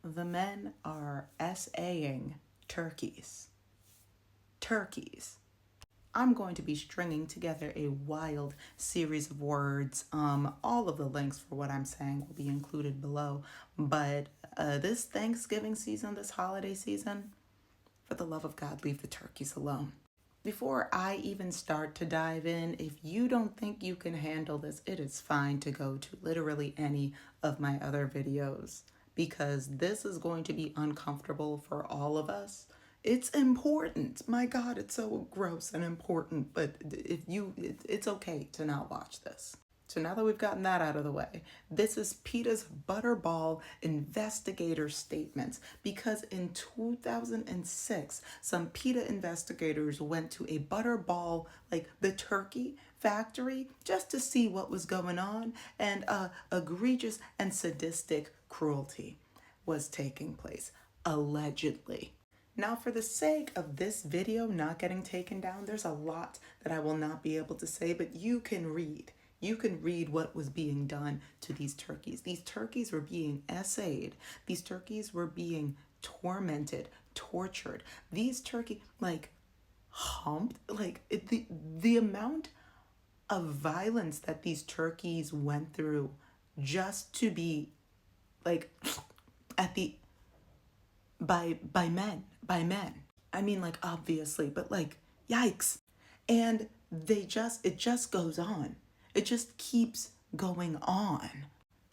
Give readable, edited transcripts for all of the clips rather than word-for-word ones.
The men are SAing turkeys. Turkeys. I'm going to be stringing together a wild series of words. All of the links for what I'm saying will be included below. But this Thanksgiving season, this holiday season, for the love of God, leave the turkeys alone. Before I even start to dive in, if you don't think you can handle this, it is fine to go to literally any of my other videos, because this is going to be uncomfortable for all of us. It's important. My God, it's so gross and important, but it's okay to not watch this. So now that we've gotten that out of the way, this is PETA's Butterball investigator statements, because in 2006, some PETA investigators went to a Butterball, like the turkey factory, just to see what was going on, and egregious and sadistic cruelty was taking place, allegedly. Now, for the sake of this video not getting taken down, there's a lot that I will not be able to say, but you can read. You can read what was being done to these turkeys. These turkeys were being SAed. These turkeys were being tormented, tortured. These turkeys, like, humped. Like, the amount of violence that these turkeys went through just to be, like, at the, by men. I mean, like, obviously, but, like, yikes. And it just goes on. It just keeps going on.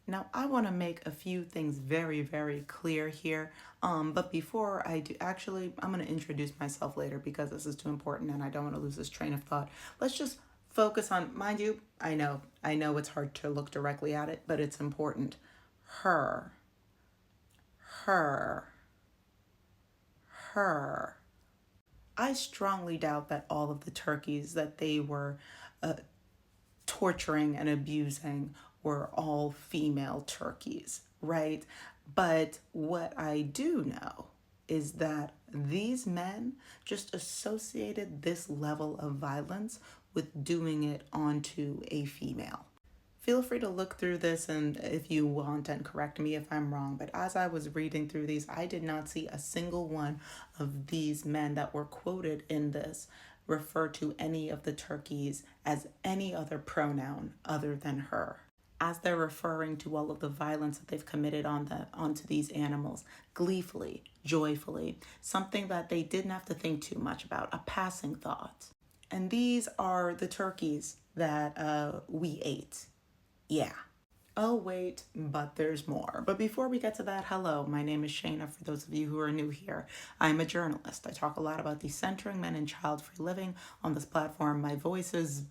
Now, I want to make a few things very, very clear here. But before I do, actually, I'm going to introduce myself later because this is too important and I don't want to lose this train of thought. Let's just focus on, mind you, I know it's hard to look directly at it, but it's important. Her. I strongly doubt that all of the turkeys that they were torturing and abusing were all female turkeys, right? But what I do know is that these men just associated this level of violence with doing it onto a female. Feel free to look through this and if you want, and correct me if I'm wrong, but as I was reading through these, I did not see a single one of these men that were quoted in this refer to any of the turkeys as any other pronoun other than her, as they're referring to all of the violence that they've committed onto these animals, gleefully, joyfully, something that they didn't have to think too much about, a passing thought. And these are the turkeys that we ate. Yeah. Oh, wait, but there's more. But before we get to that, hello, my name is Shayna. For those of you who are new here, I'm a journalist. I talk a lot about decentering men and child-free living on this platform. My voice is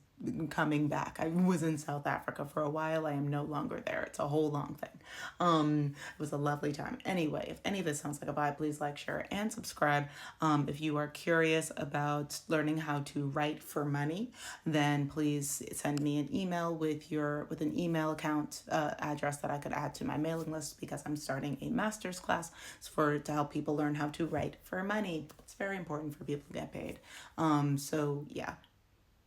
coming back. I was in South Africa for a while. I am no longer there. It's a whole long thing. It was a lovely time. Anyway, if any of this sounds like a vibe, please like, share, and subscribe. If you are curious about learning how to write for money, then please send me an email with an email account address that I could add to my mailing list, because I'm starting a master's class to help people learn how to write for money. It's very important for people to get paid. So yeah.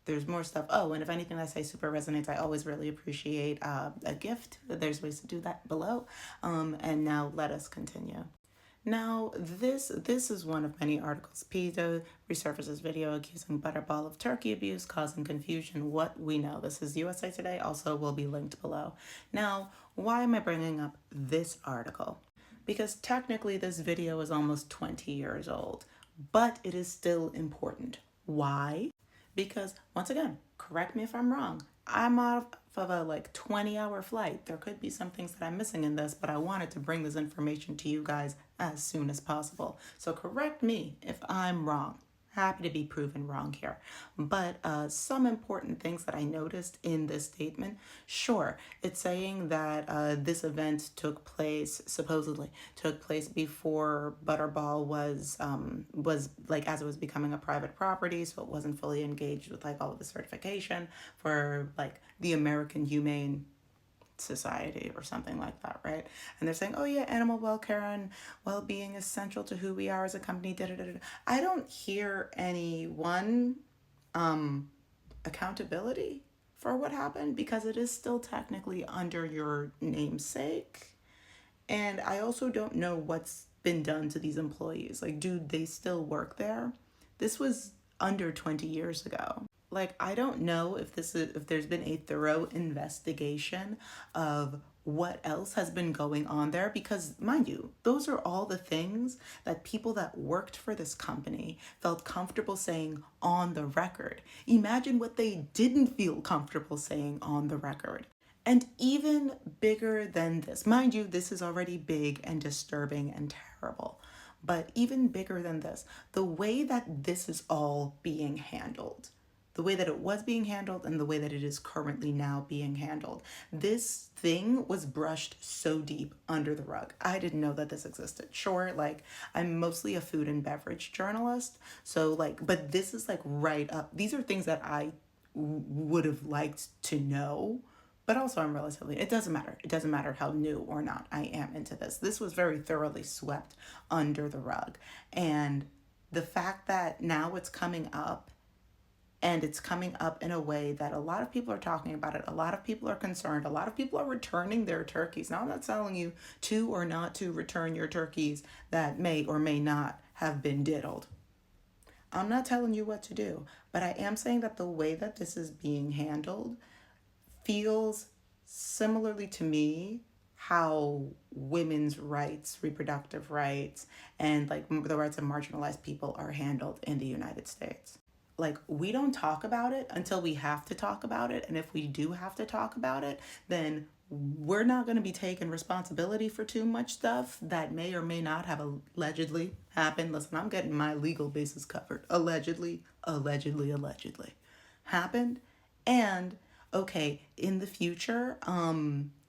There's more stuff. Oh, and if anything that I say super resonates, I always really appreciate a gift. There's ways to do that below. And now let us continue. Now, this is one of many articles. PETA resurfaces video accusing Butterball of turkey abuse, causing confusion. What we know. This is USA Today. Also will be linked below. Now, why am I bringing up this article? Because technically this video is almost 20 years old, but it is still important. Why? Because, once again, correct me if I'm wrong, I'm out of a 20-hour flight. There could be some things that I'm missing in this, but I wanted to bring this information to you guys as soon as possible. So correct me if I'm wrong. Happy to be proven wrong here. But some important things that I noticed in this statement. Sure, it's saying that this event supposedly took place before Butterball was as it was becoming a private property, so it wasn't fully engaged with all of the certification for the American Humane Society or something like that, right? And they're saying, oh yeah, animal welfare and well-being is central to who we are as a company. I don't hear anyone accountability for what happened, because it is still technically under your namesake. And I also don't know what's been done to these employees. Like, do they still work there? This was under 20 years ago. Like, I don't know if there's been a thorough investigation of what else has been going on there, because mind you, those are all the things that people that worked for this company felt comfortable saying on the record. Imagine what they didn't feel comfortable saying on the record. And even bigger than this, mind you, this is already big and disturbing and terrible. But even bigger than this, the way that this is all being handled, the way that it was being handled and the way that it is currently now being handled. This thing was brushed so deep under the rug. I didn't know that this existed. Sure, like I'm mostly a food and beverage journalist. So like, but this is like right up. These are things that I would have liked to know, but also I'm relatively, it doesn't matter. It doesn't matter how new or not I am into this. This was very thoroughly swept under the rug. And the fact that now it's coming up, and it's coming up in a way that a lot of people are talking about it. A lot of people are concerned. A lot of people are returning their turkeys. Now, I'm not telling you to or not to return your turkeys that may or may not have been diddled. I'm not telling you what to do, but I am saying that the way that this is being handled feels similarly to me how women's rights, reproductive rights, and like the rights of marginalized people are handled in the United States. Like, we don't talk about it until we have to talk about it. And if we do have to talk about it, then we're not going to be taking responsibility for too much stuff that may or may not have allegedly happened. Listen, I'm getting my legal bases covered. Allegedly, allegedly, allegedly happened. And okay, in the future,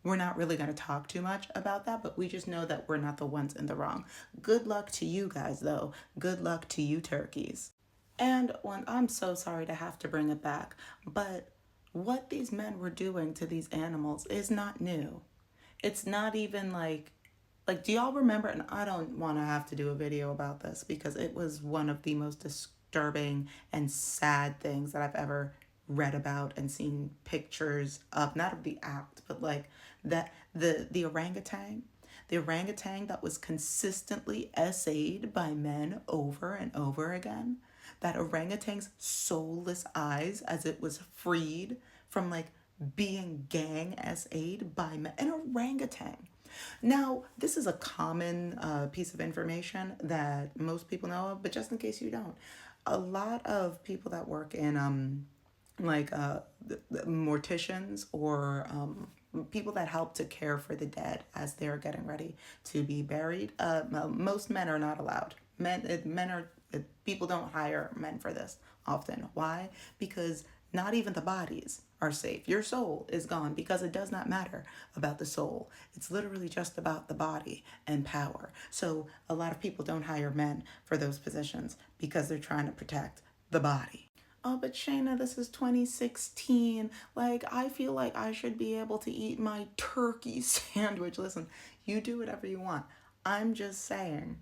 we're not really going to talk too much about that, but we just know that we're not the ones in the wrong. Good luck to you guys, though. Good luck to you turkeys. And when I'm so sorry to have to bring it back, but what these men were doing to these animals is not new. It's not even like do y'all remember, and I don't want to have to do a video about this because it was one of the most disturbing and sad things that I've ever read about and seen pictures of, not of the act, but like that the orangutan, the orangutan that was consistently SAed by men over and over again, that orangutan's soulless eyes as it was freed from like being gang SAed by men, an orangutan. Now, this is a common piece of information that most people know of, but just in case you don't, a lot of people that work in like the morticians or people that help to care for the dead as they're getting ready to be buried. Most men are not allowed. Men are people don't hire men for this often. Why? Because not even the bodies are safe. Your soul is gone because it does not matter about the soul. It's literally just about the body and power. So a lot of people don't hire men for those positions because they're trying to protect the body. Oh, but Shayna, this is 2016. Like, I feel like I should be able to eat my turkey sandwich. Listen, you do whatever you want. I'm just saying,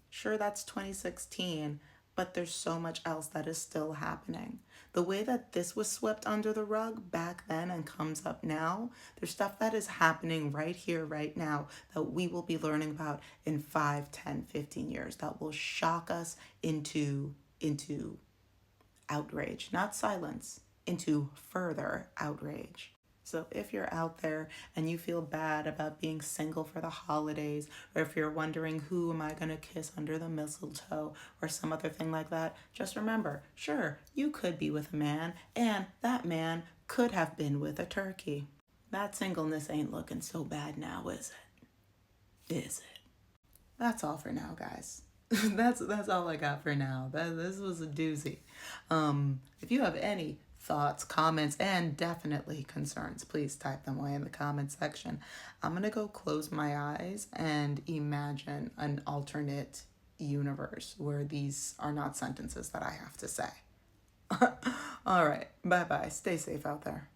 sure, that's 2016, but there's so much else that is still happening. The way that this was swept under the rug back then and comes up now, there's stuff that is happening right here, right now, that we will be learning about in 5, 10, 15 years that will shock us into outrage, not silence, into further outrage. So if you're out there and you feel bad about being single for the holidays, or if you're wondering who am I going to kiss under the mistletoe or some other thing like that, just remember, sure, you could be with a man and that man could have been with a turkey. That singleness ain't looking so bad now, is it? Is it? That's all for now, guys. That's all I got for now. This was a doozy. If you have any thoughts, comments, and definitely concerns, please type them away in the comment section. I'm gonna go close my eyes and imagine an alternate universe where these are not sentences that I have to say. All right, bye bye. Stay safe out there.